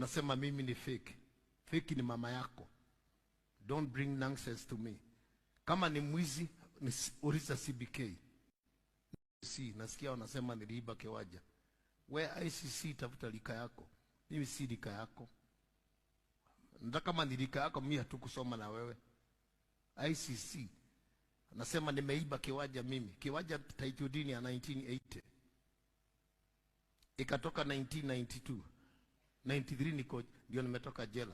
unasema mimi ni fake. Fake ni mama yako. Don't bring nonsense to me. Kama ni mwizi, uliza CBK. Nasikia wanasema niliiba Kiwanja. We ICC tafuta lika yako. Mimi si lika yako. Nataka kama ni lika yako, mimi hatukusoma na wewe. ICC nasema nimeiba Kiwanja mimi. Kiwanja title deed ya 1980. Ikatoka 1992. 93 ndio nimetoka jela.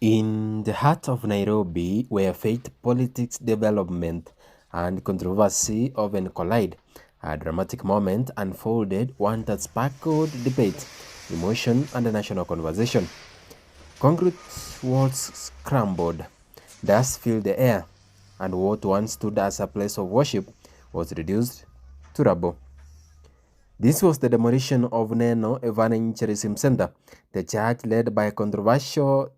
In the heart of Nairobi, where faith, politics, development, and controversy often collide, a dramatic moment unfolded, one that sparkled debate, emotion, and a national conversation. Concrete walls scrambled, dust filled the air, and what once stood as a place of worship was reduced to rubble. This was the demolition of Neno Evangelism Center, the church led by controversial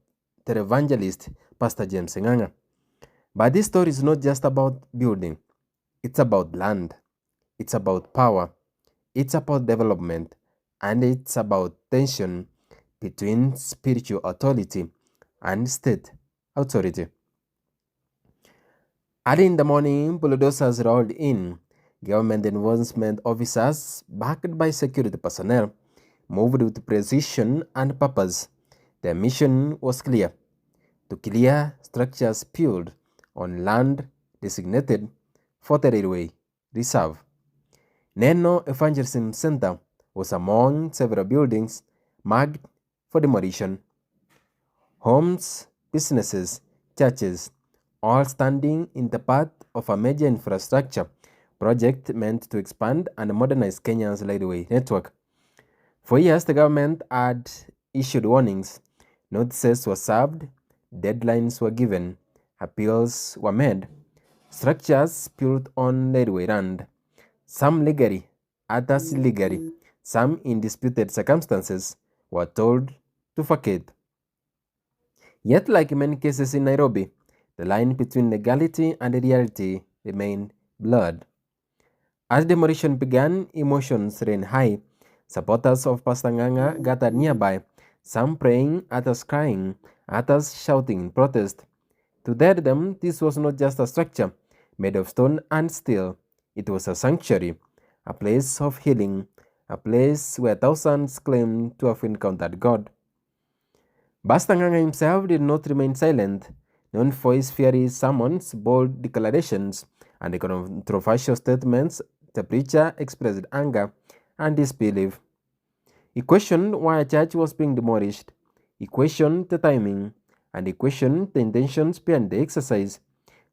televangelist Pastor James Nganga. But this story is not just about building. It's about land. It's about power. It's about development. And it's about tension between spiritual authority and state authority. Early in the morning, bulldozers rolled in. Government enforcement officers, backed by security personnel, moved with precision and purpose. Their mission was clear: to clear structures built on land designated for the railway reserve. Neno Evangelism Center was among several buildings marked for demolition. Homes, businesses, churches, all standing in the path of a major infrastructure project meant to expand and modernize Kenya's railway network. For years, the government had issued warnings. Notices were served, deadlines were given, appeals were made. Structures built on railway land, some legally, others illegally, some in disputed circumstances, were told to vacate. Yet, like in many cases in Nairobi, the line between legality and reality remained blurred. As demolition began, emotions ran high. Supporters of Pastor Nganga gathered nearby, some praying, others crying, others shouting in protest. To them, this was not just a structure made of stone and steel. It was a sanctuary, a place of healing, a place where thousands claimed to have encountered God. Pastor Nganga himself did not remain silent. Known for his fiery sermons, bold declarations, and controversial statements, the preacher expressed anger and disbelief. He questioned why a church was being demolished. He questioned the timing, and he questioned the intentions behind the exercise.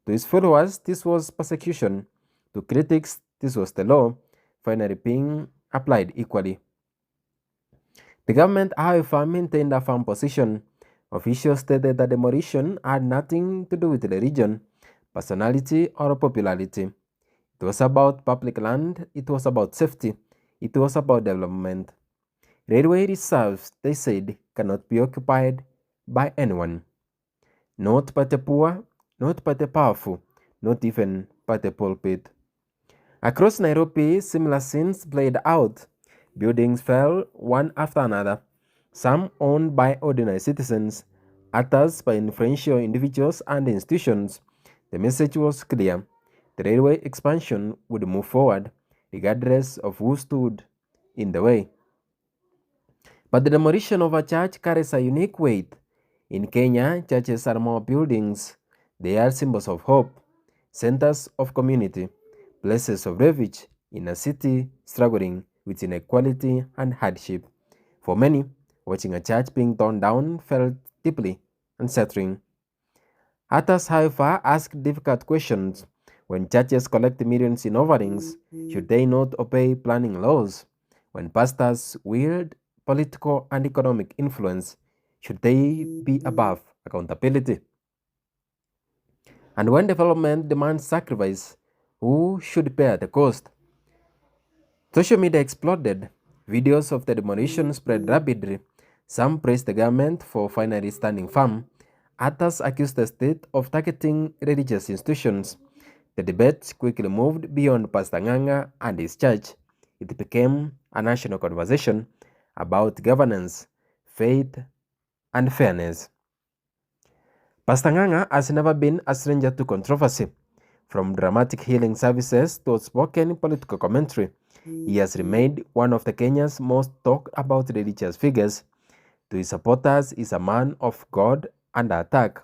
To his followers, this was persecution. To critics, this was the law, finally being applied equally. The government, however, maintained a firm position. Officials stated that demolition had nothing to do with religion, personality, or popularity. It was about public land, it was about safety, it was about development. Railway reserves, they said, cannot be occupied by anyone. Not by the poor, not by the powerful, not even by the pulpit. Across Nairobi, similar scenes played out. Buildings fell one after another, some owned by ordinary citizens, others by influential individuals and institutions. The message was clear: the railway expansion would move forward, regardless of who stood in the way. But the demolition of a church carries a unique weight. In Kenya, churches are more buildings. They are symbols of hope, centers of community, places of refuge in a city struggling with inequality and hardship. For many, watching a church being torn down felt deeply unsettling. Others, however, asked difficult questions. When churches collect millions in offerings, should they not obey planning laws? When pastors wield political and economic influence, should they be above accountability? And when development demands sacrifice, who should bear the cost? Social media exploded. Videos of the demolition spread rapidly. Some praised the government for finally standing firm. Others accused the state of targeting religious institutions. The debate quickly moved beyond Pastor Nganga and his church. It became a national conversation about governance, faith, and fairness. Pastor Nganga has never been a stranger to controversy. From dramatic healing services to outspoken political commentary, he has remained one of the Kenya's most talked about religious figures. To his supporters, he is a man of God under attack.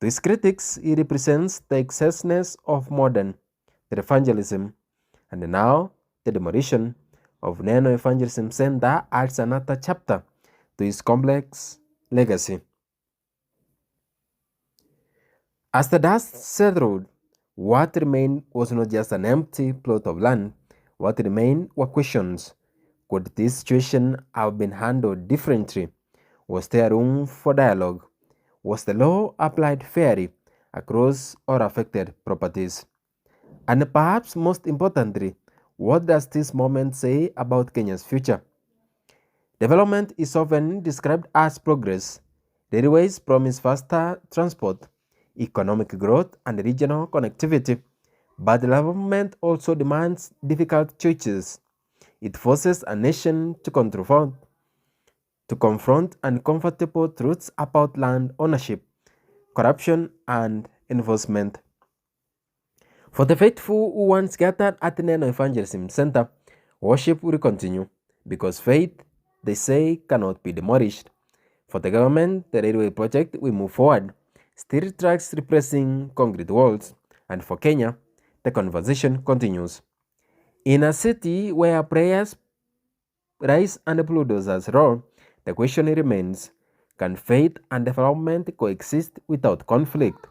To his critics, he represents the excessiveness of modern evangelism. And now, the demolition of Neno Evangelism Center adds another chapter to his complex legacy. As the dust settled, what remained was not just an empty plot of land. What remained were questions. Could this situation have been handled differently? Was there room for dialogue? Was the law applied fairly across all affected properties? And perhaps most importantly, what does this moment say about Kenya's future? Development is often described as progress. Railways promise faster transport, economic growth, and regional connectivity. But development also demands difficult choices. It forces a nation to confront uncomfortable truths about land ownership, corruption, and enforcement. For the faithful who once gathered at the Neno Evangelism Center, worship will continue because faith, they say, cannot be demolished. For the government, the railway project will move forward, steel tracks replacing concrete walls, and for Kenya, the conversation continues. In a city where prayers rise and bulldozers roar, the question remains, can faith and development coexist without conflict?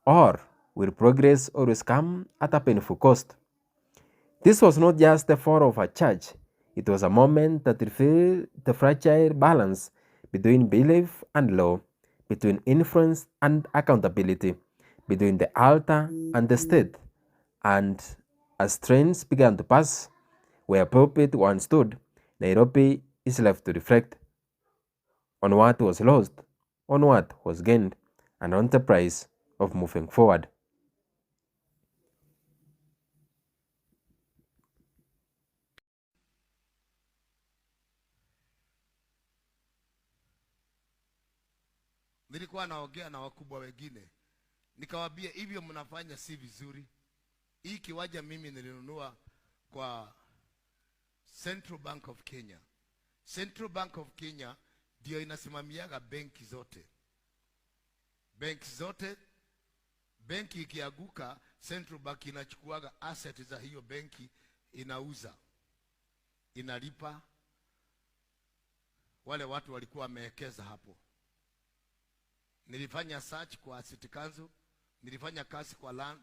Or will progress always come at a painful cost? This was not just the fall of a church, it was a moment that revealed the fragile balance between belief and law, between influence and accountability, between the altar and the state. And as trains began to pass where pulpit once stood, Nairobi is left to reflect on what was lost, on what was gained, and on the price of moving forward. Nilikuwa naongea na wakubwa wengine, nikawaambia hivyo mnafanya si vizuri. Hii kiwanja mimi nilinunua kwa Central Bank of Kenya. Central Bank of Kenya ndio inasimamiaga benki zote. Benki zote, benki ikianguka, Central Bank inachukuaga asset za hiyo benki, inauza, inalipa wale watu walikuwa wamewekeza hapo. Nilifanya search kwa City Council, nilifanya kazi kwa land